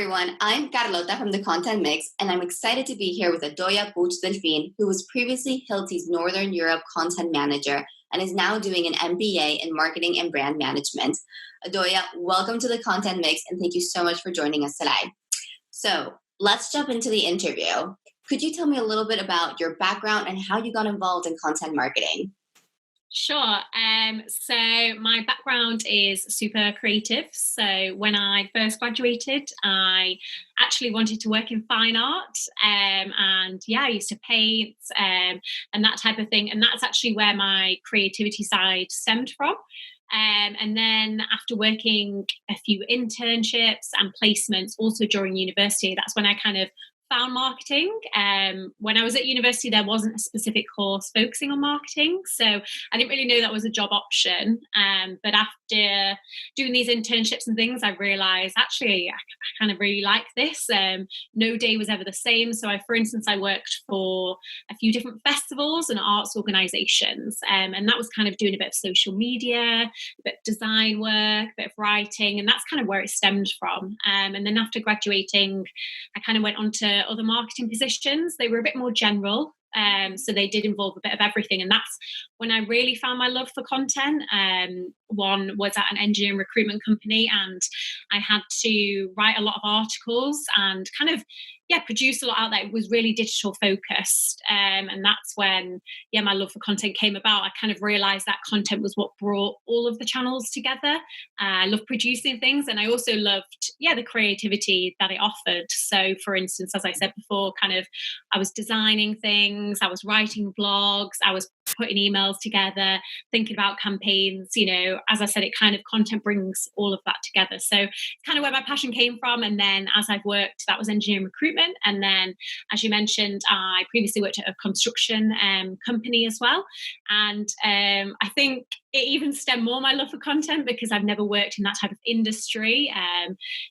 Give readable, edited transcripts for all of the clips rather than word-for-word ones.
everyone. I'm Carlota from the Content Mix, and I'm excited to be here with Aidoia Puig-Delfin, who was previously Hilti's Northern Europe content manager and is now doing an MBA in marketing and brand management. Aidoia, welcome to the Content Mix, and thank you so much for joining us today. So let's jump into the interview. Could you tell me a little bit about your background and how you got involved in content marketing? Sure. So my background is super creative. So when I first graduated, I actually wanted to work in fine art. I used to paint and that type of thing. And that's actually where my creativity side stemmed from. And then after working a few internships and placements also during university, that's when I kind of found marketing. When I was at university, there wasn't a specific course focusing on marketing, so I didn't really know that was a job option. But after doing these internships and things, I realized actually I kind of really like this. No day was ever the same. So for instance, I worked for a few different festivals and arts organizations, and that was kind of doing a bit of social media, a bit of design work, a bit of writing, and that's kind of where it stemmed from. And then after graduating, I kind of went on to other marketing positions. They were a bit more general. So they did involve a bit of everything. And that's when I really found my love for content. One was at an engineering recruitment company, and I had to write a lot of articles and kind of, produce a lot out there. It was really digital focused. And that's when, my love for content came about. I kind of realized that content was what brought all of the channels together. I love producing things. And I also loved, the creativity that it offered. So for instance, as I said before, kind of, I was designing things, I was writing blogs, I was putting emails together, thinking about campaigns. As I said, it kind of content brings all of that together. So it's kind of where my passion came from. And then as I've worked, that was engineering recruitment. And then, as you mentioned, I previously worked at a construction company as well. And I think it even stemmed more my love for content because I've never worked in that type of industry.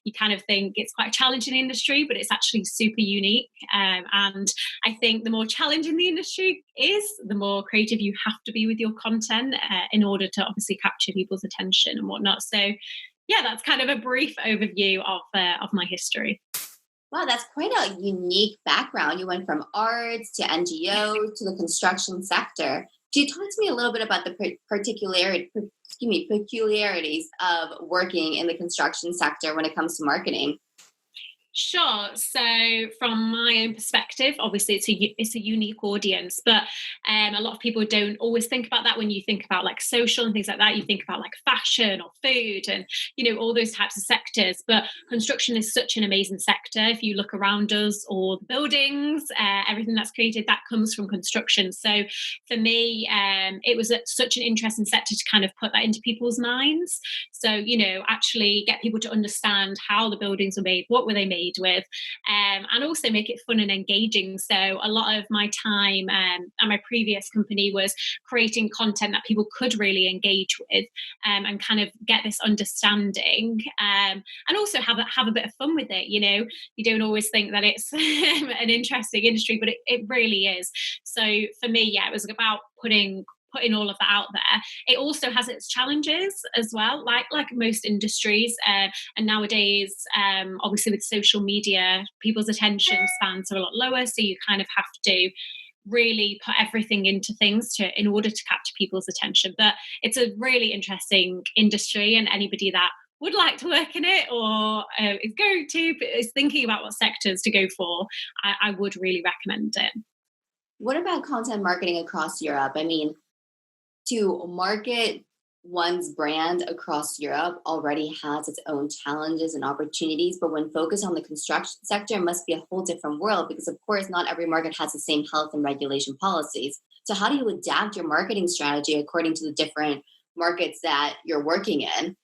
You kind of think it's quite a challenging industry, but it's actually super unique. And I think the more challenging the industry is, the more creative you have to be with your content in order to obviously capture people's attention and whatnot. So, that's kind of a brief overview of my history. Wow, that's quite a unique background. You went from arts to NGO to the construction sector. Do you talk to me a little bit about the peculiarities of working in the construction sector when it comes to marketing? Sure. So from my own perspective, obviously it's a unique audience, but a lot of people don't always think about that when you think about like social and things like that. You think about like fashion or food and, all those types of sectors. But construction is such an amazing sector. If you look around us, all the buildings, everything that's created, that comes from construction. So for me, it was such an interesting sector to kind of put that into people's minds. So, actually get people to understand how the buildings were made, what were they made with, and also make it fun and engaging. So a lot of my time at my previous company was creating content that people could really engage with and kind of get this understanding and also have a bit of fun with it. You don't always think that it's an interesting industry, but it really is. So for me, it was about putting all of that out there. It also has its challenges as well, like most industries. And nowadays, obviously with social media, people's attention spans are a lot lower. So you kind of have to really put everything into things in order to capture people's attention. But it's a really interesting industry, and anybody that would like to work in it or is thinking about what sectors to go for, I would really recommend it. What about content marketing across Europe? I mean, to market one's brand across Europe already has its own challenges and opportunities, but when focused on the construction sector, it must be a whole different world because, of course, not every market has the same health and regulation policies. So how do you adapt your marketing strategy according to the different markets that you're working in?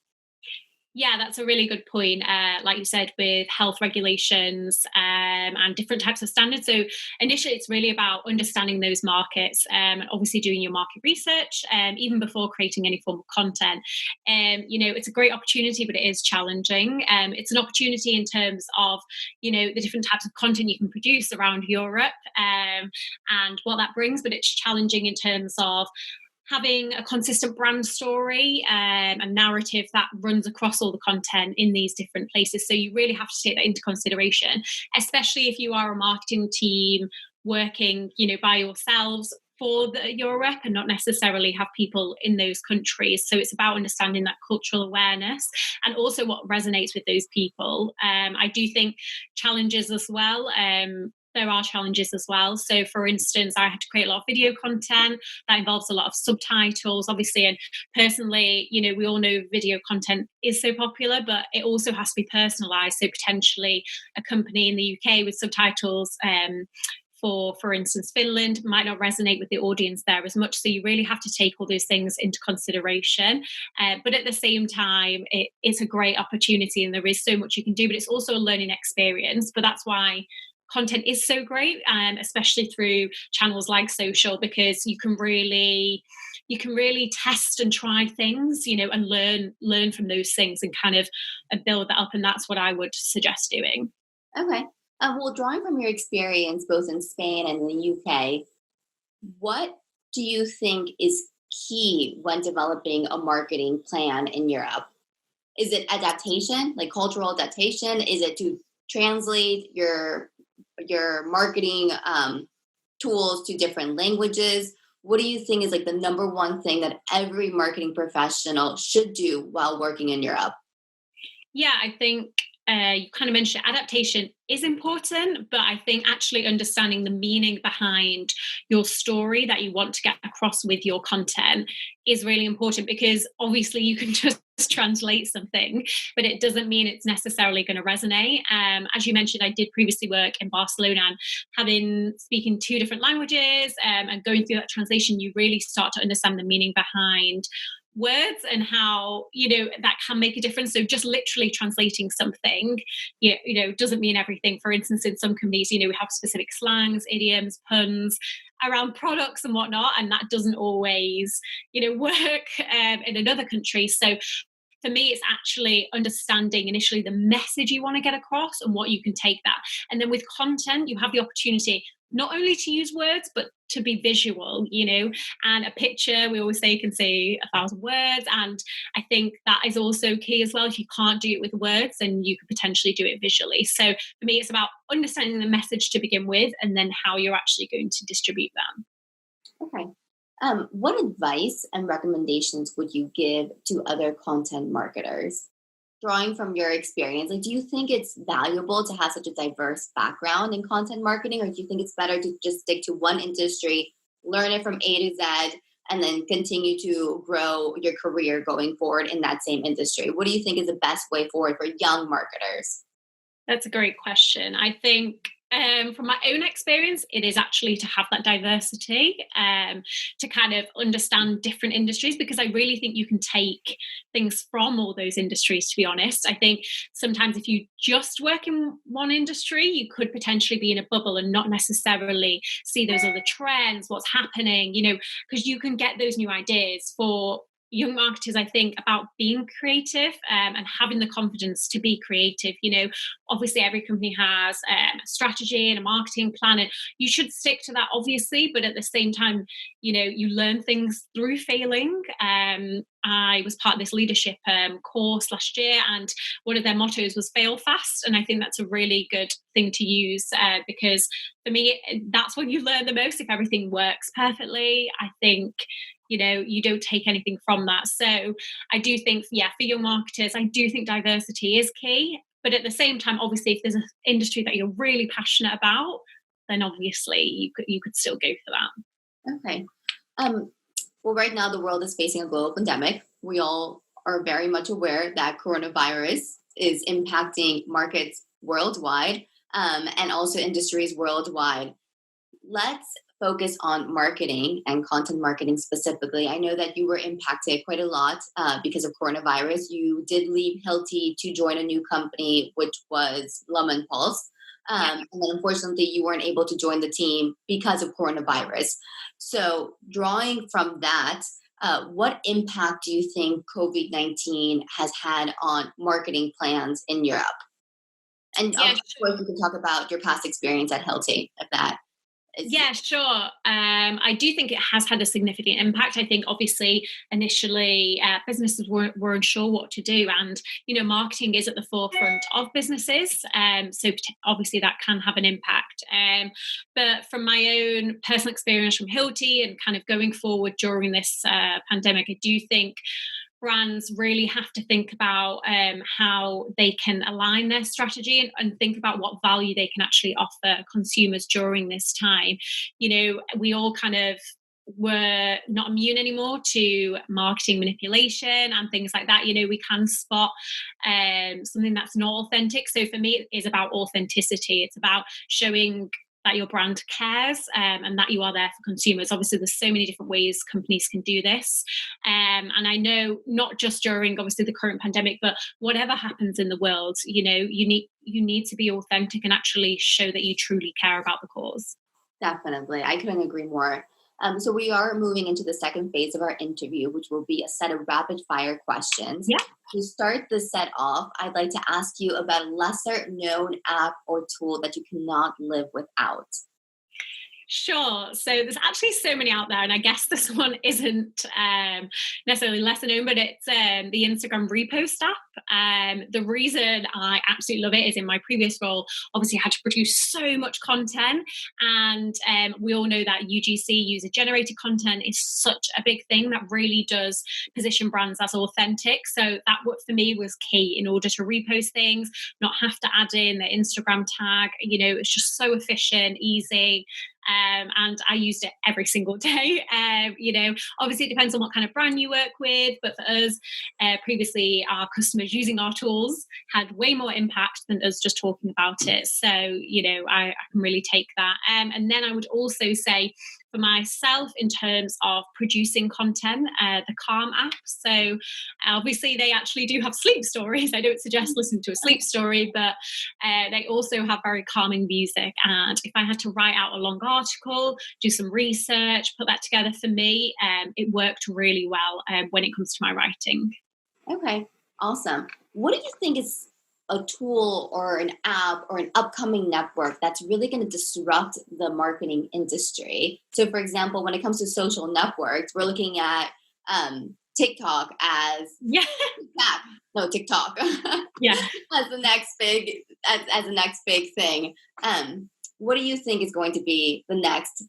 Yeah, that's a really good point. Like you said, with health regulations and different types of standards. So initially, it's really about understanding those markets and obviously doing your market research, even before creating any form of content. It's a great opportunity, but it is challenging. It's an opportunity in terms of, the different types of content you can produce around Europe and what that brings, but it's challenging in terms of having a consistent brand story and narrative that runs across all the content in these different places. So you really have to take that into consideration, especially if you are a marketing team working, by yourselves for Europe and not necessarily have people in those countries. So it's about understanding that cultural awareness and also what resonates with those people. I do think challenges as well. There are challenges as well. So, for instance, I had to create a lot of video content that involves a lot of subtitles, obviously. And personally, we all know video content is so popular, but it also has to be personalized. So, potentially, a company in the UK with subtitles for instance, Finland might not resonate with the audience there as much. So you really have to take all those things into consideration. But at the same time, it's a great opportunity and there is so much you can do, but it's also a learning experience. But that's why content is so great, especially through channels like social, because you can really test and try things, and learn from those things and kind of build that up. And that's what I would suggest doing. Okay. Well, drawing from your experience both in Spain and in the UK, what do you think is key when developing a marketing plan in Europe? Is it adaptation, like cultural adaptation? Is it to translate your marketing tools to different languages? What do you think is like the number one thing that every marketing professional should do while working in Europe? Yeah, I think you kind of mentioned adaptation is important, but I think actually understanding the meaning behind your story that you want to get across with your content is really important, because obviously you can just translate something, but it doesn't mean it's necessarily going to resonate. As you mentioned, I did previously work in Barcelona, and speaking two different languages and going through that translation, you really start to understand the meaning behind words and how that can make a difference. So just literally translating something doesn't mean everything. For instance, in some companies we have specific slangs, idioms, puns around products and whatnot, and that doesn't always work in another country. So for me, it's actually understanding initially the message you want to get across and what you can take that. And then with content, you have the opportunity not only to use words, but to be visual, and a picture, we always say, can say 1,000 words. And I think that is also key as well. If you can't do it with words, then you could potentially do it visually. So for me, it's about understanding the message to begin with, and then how you're actually going to distribute them. Okay. What advice and recommendations would you give to other content marketers? Drawing from your experience, like, do you think it's valuable to have such a diverse background in content marketing, or do you think it's better to just stick to one industry, learn it from A to Z, and then continue to grow your career going forward in that same industry? What do you think is the best way forward for young marketers? That's a great question. I think from my own experience, it is actually to have that diversity, to kind of understand different industries, because I really think you can take things from all those industries, to be honest. I think sometimes if you just work in one industry, you could potentially be in a bubble and not necessarily see those other trends, what's happening, because you can get those new ideas. For young marketers, I think, about being creative and having the confidence to be creative. Obviously every company has a strategy and a marketing plan, and you should stick to that, obviously, but at the same time, you learn things through failing. I was part of this leadership course last year, and one of their mottos was fail fast. And I think that's a really good thing to use, because for me, that's when you learn the most. If everything works perfectly, I think you don't take anything from that. So I do think, for young marketers, I do think diversity is key. But at the same time, obviously, if there's an industry that you're really passionate about, then obviously you could still go for that. Okay. Well, right now the world is facing a global pandemic. We all are very much aware that coronavirus is impacting markets worldwide, and also industries worldwide. Let's focus on marketing and content marketing specifically. I know that you were impacted quite a lot because of coronavirus. You did leave Hilti to join a new company, which was Lemon Pulse. And then unfortunately, you weren't able to join the team because of coronavirus. So drawing from that, what impact do you think COVID-19 has had on marketing plans in Europe? And of course, you can talk about your past experience at Hilti, if that Yeah, sure. I do think it has had a significant impact. I think obviously initially businesses were unsure what to do, and marketing is at the forefront of businesses. So obviously that can have an impact. But from my own personal experience from Hilti and kind of going forward during this pandemic, I do think brands really have to think about how they can align their strategy and think about what value they can actually offer consumers during this time. We all kind of were not immune anymore to marketing manipulation and things like that. We can spot something that's not authentic. So for me, it is about authenticity. It's about showing that your brand cares and that you are there for consumers. Obviously, there's so many different ways companies can do this. And I know not just during obviously the current pandemic, but whatever happens in the world, you need to be authentic and actually show that you truly care about the cause. Definitely. I couldn't agree more. So we are moving into the second phase of our interview, which will be a set of rapid fire questions. Yeah. To start the set off, I'd like to ask you about a lesser known app or tool that you cannot live without. Sure. So there's actually so many out there, and I guess this one isn't necessarily lesser known, but it's the Instagram repost app. The reason I absolutely love it is in my previous role, obviously I had to produce so much content, and we all know that UGC, user-generated content, is such a big thing that really does position brands as authentic. So that for me was key in order to repost things, not have to add in the Instagram tag. It's just so efficient, easy. And I used it every single day. Obviously it depends on what kind of brand you work with, but for us, previously our customers using our tools had way more impact than us just talking about it. So, I can really take that. And then I would also say for myself, in terms of producing content, the Calm app. So obviously they actually do have sleep stories. I don't suggest listening to a sleep story, but they also have very calming music. And if I had to write out a long article, do some research, put that together, for me, it worked really well when it comes to my writing. Okay, awesome. What do you think is a tool or an app or an upcoming network that's really going to disrupt the marketing industry? So, for example, when it comes to social networks, we're looking at TikTok as TikTok Yeah. as the next big thing. What do you think is going to be the next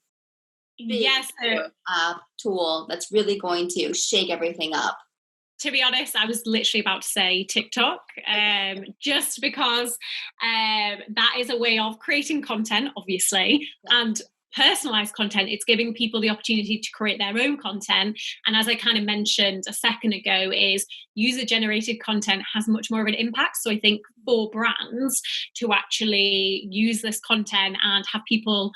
big app tool that's really going to shake everything up? To be honest, I was literally about to say TikTok, just because that is a way of creating content, obviously, and personalized content. It's giving people the opportunity to create their own content. And as I kind of mentioned a second ago, is user-generated content has much more of an impact. So I think for brands to actually use this content and have people,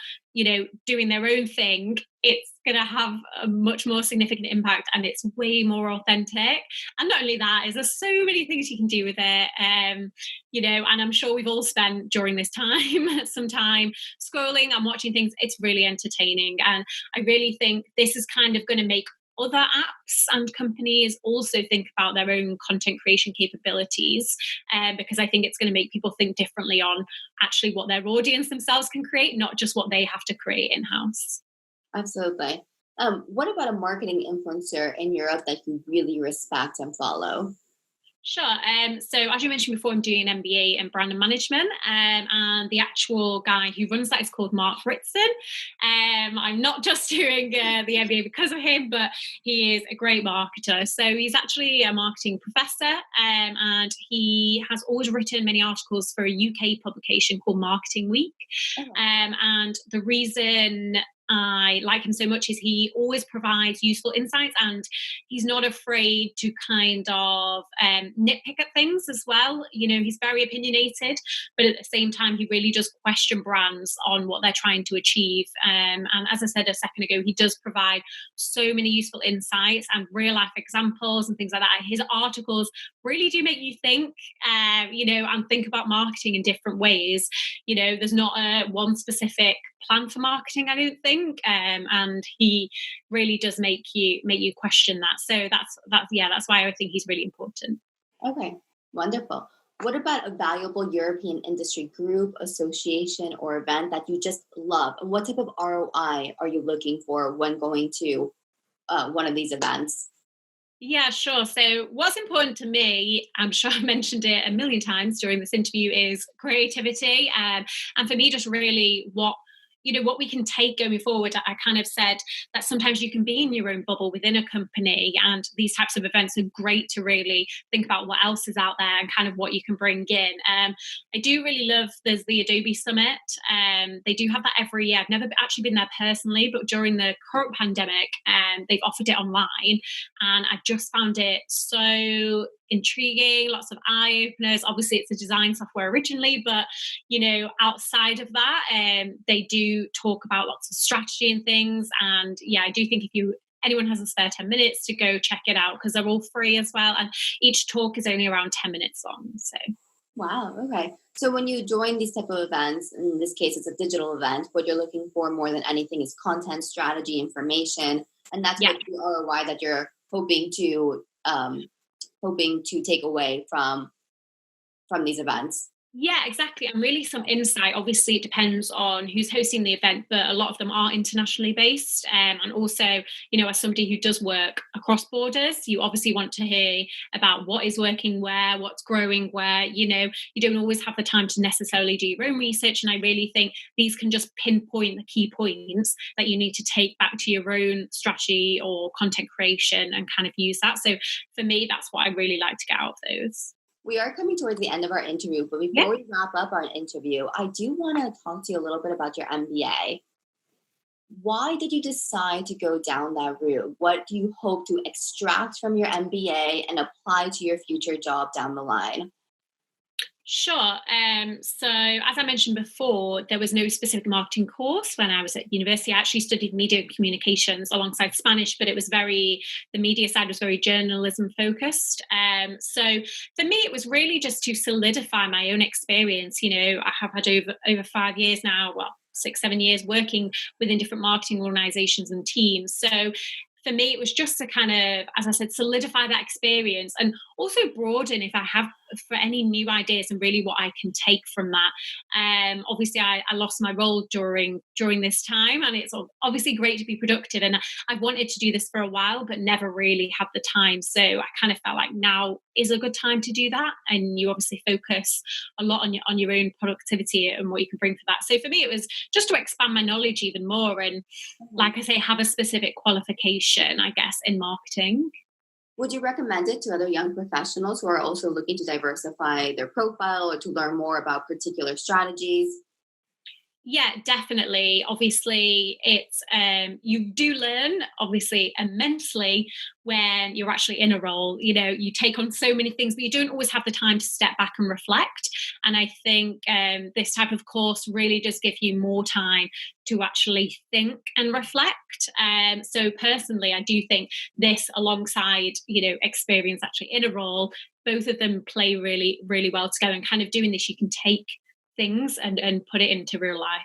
doing their own thing, it's going to have a much more significant impact, and it's way more authentic. And not only that, is there's so many things you can do with it, and I'm sure we've all spent during this time some time scrolling and watching things. It's really entertaining, and I really think this is kind of going to make other apps and companies also think about their own content creation capabilities, because I think it's going to make people think differently on actually what their audience themselves can create, not just what they have to create in-house. Absolutely. What about a marketing influencer in Europe that you really respect and follow? Sure. So as you mentioned before, I'm doing an MBA in brand and management, and the actual guy who runs that is called Mark Ritson. I'm not just doing the MBA because of him, but he is a great marketer. So he's actually a marketing professor, and he has always written many articles for a UK publication called Marketing Week. And the reason I like him so much is he always provides useful insights, and he's not afraid to kind of nitpick at things as well. He's very opinionated, but at the same time, he really does question brands on what they're trying to achieve. And as I said a second ago, he does provide so many useful insights and real life examples and things like that. His articles really do make you think, and think about marketing in different ways. There's not a one specific plan for marketing, I don't think, and he really does make you question that. So that's why I think he's really important. Okay, wonderful. What about a valuable European industry group, association, or event that you just love? And what type of ROI are you looking for when going to one of these events? Yeah, sure. So, what's important to me, I'm sure I mentioned it a million times during this interview, is creativity. And for me, just really what we can take going forward. I kind of said that sometimes you can be in your own bubble within a company, and these types of events are great to really think about what else is out there and kind of what you can bring in. I do really love, there's the Adobe Summit. They do have that every year. I've never actually been there personally, but during the current pandemic, they've offered it online, and I just found it so intriguing, lots of eye openers. Obviously, it's a design software originally, but outside of that, they do talk about lots of strategy and things. And yeah, I do think if anyone has a spare 10 minutes to go check it out, because they're all free as well. And each talk is only around 10 minutes long. So Wow. Okay. So when you join these type of events, in this case, it's a digital event, what you're looking for more than anything is content, strategy, information, and that's yeah. what the ROI that you're hoping to take away from these events. Yeah, exactly. And really some insight. Obviously, it depends on who's hosting the event, but a lot of them are internationally based. And also, as somebody who does work across borders, you obviously want to hear about what is working where, what's growing where. You don't always have the time to necessarily do your own research. And I really think these can just pinpoint the key points that you need to take back to your own strategy or content creation and kind of use that. So for me, that's what I really like to get out of those. We are coming towards the end of our interview, but Yeah. before we wrap up our interview, I do want to talk to you a little bit about your MBA. Why did you decide to go down that route? What do you hope to extract from your MBA and apply to your future job down the line? Sure. So, as I mentioned before, there was no specific marketing course when I was at university. I actually studied media communications alongside Spanish, but the media side was very journalism focused. So, for me, it was really just to solidify my own experience. I have had over 5 years now, well, 6, 7 years working within different marketing organizations and teams. So, for me, it was just to kind of, as I said, solidify that experience and also broaden if I have for any new ideas and really what I can take from that. Obviously, I lost my role during this time, and it's obviously great to be productive. And I've wanted to do this for a while, but never really had the time. So I kind of felt like now is a good time to do that. And you obviously focus a lot on your own productivity and what you can bring for that. So for me, it was just to expand my knowledge even more, and like I say, have a specific qualification, I guess, in marketing. Would you recommend it to other young professionals who are also looking to diversify their profile or to learn more about particular strategies? Yeah, definitely. Obviously, it's you do learn obviously immensely when you're actually in a role. You take on so many things, but you don't always have the time to step back and reflect. And I think this type of course really does give you more time to actually think and reflect. So personally, I do think this, alongside experience actually in a role, both of them play really, really well together. And kind of doing this, you can take things and put it into real life.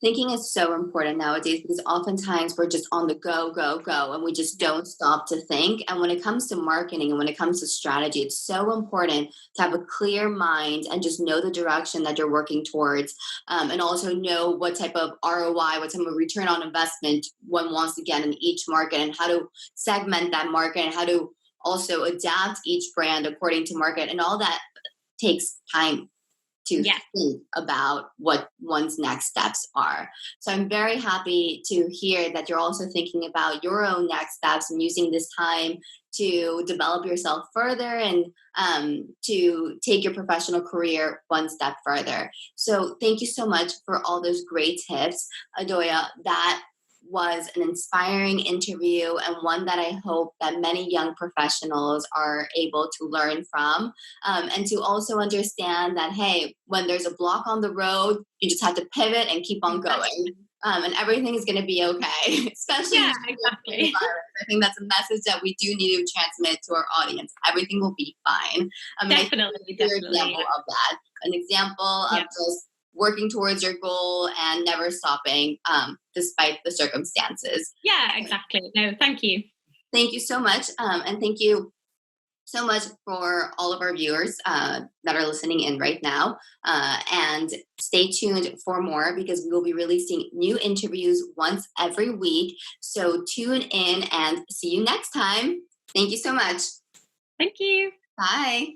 Thinking is so important nowadays because oftentimes we're just on the go, go, go, and we just don't stop to think. And when it comes to marketing and when it comes to strategy, it's so important to have a clear mind and just know the direction that you're working towards, and also know what type of ROI, what type of return on investment one wants to get in each market, and how to segment that market, and how to also adapt each brand according to market. And all that takes time to Yeah. think about what one's next steps are. So I'm very happy to hear that you're also thinking about your own next steps and using this time to develop yourself further and to take your professional career one step further. So thank you so much for all those great tips, Aidoia. That was an inspiring interview and one that I hope that many young professionals are able to learn from, and to also understand that, hey, when there's a block on the road, you just have to pivot and keep on going. And everything is going to be okay, especially Yeah, during the exactly. virus. I think that's a message that we do need to transmit to our audience. Everything will be fine. And I think Definitely, you're an definitely. example of that. An example of Yeah. just working towards your goal and never stopping, despite the circumstances. Yeah, exactly. No, thank you. Thank you so much. And thank you so much for all of our viewers that are listening in right now. And stay tuned for more because we will be releasing new interviews once every week. So tune in and see you next time. Thank you so much. Thank you. Bye.